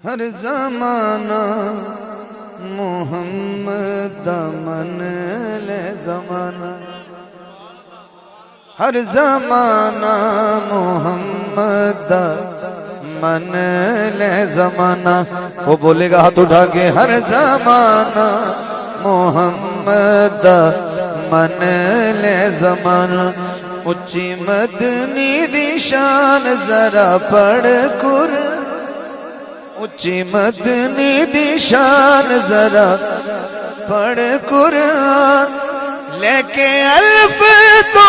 ہر زمانہ محمد دا من لے زمانہ، ہر زمانہ محمد دا من لے زمانہ۔ وہ بولے گا ہاتھ اٹھا کے، ہر زمانہ محمد دا من لے زمانہ۔ اچھی مدنی دی شان ذرا پڑھ کر، اچھی مدنی دی شان ذرا پڑھ قرآن، لے کے الف تو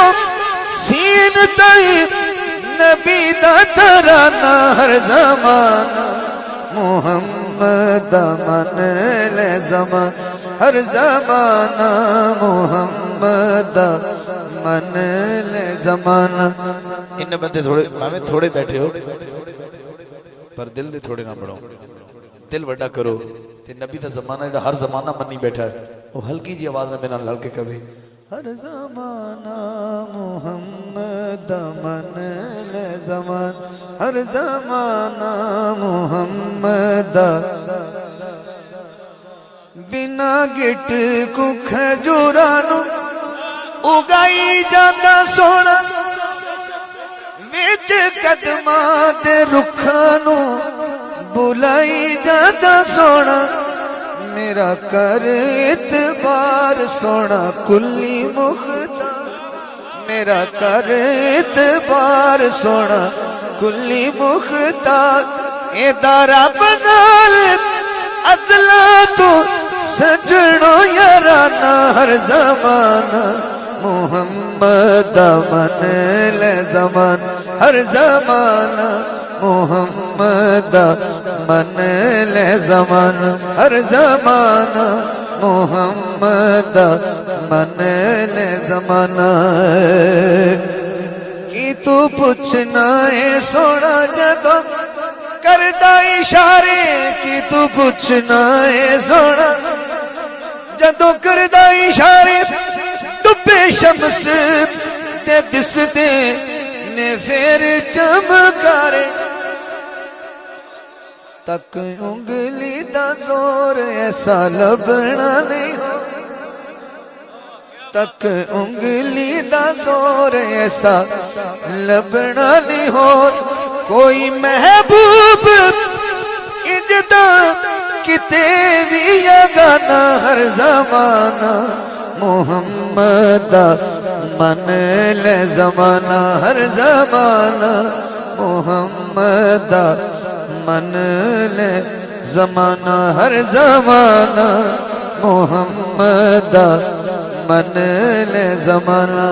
سین تائی نبی دا ترانہ۔ ہر زمانہ محمد دا من لے زمان، ہر زمانہ محمد دا من لے زمانہ۔ ان بندے تھوڑے بیٹھے ہو پر دل دے تھوڑے نہ بڑھو، دل وڈا کرو تے نبی دا زمانہ جڑا ہر زمانہ منی بیٹھا ہے وہ ہلکی جی آواز میں میرا لڑ کے کبھی، ہر زمانہ محمد دا من لے زمان، ہر زمانہ محمد دا بنا گٹ کو کھجورانو اگائی جاتا سونا، وچ قدماں دے رکھانو بلائی جاتا سونا، میرا کر اعتبار سونا کلی مختار، میرا کر اعتبار سونا کلی مختار۔ اے دارا بنال ازلا تو سجنو یارانہ، ہر زمانہ محمد دا من لے زمان، ہر زمانہ محمد دا من لے زمان، ہر زمانہ محمد دا من لے زمانہ۔ کی تو پوچھنا ہے سونا جدو کردہ اشارے، کی تو پوچھنا ہے سونا جدو کردہ اشارے، ڈبے شمس تے دستے نے پھر چمکارے، تک انگلی دا زور ایسا لبنا نہیں ہو، تک انگلی دا زور ایسا لبنا نہیں ہو، کوئی محبوب اجدا کتے بھی یگانا، ہر زمانہ محمد دا من لے زمانہ، ہر زمانہ محمد دا من لے زمانہ، ہر زمانہ محمد دا من لے زمانہ۔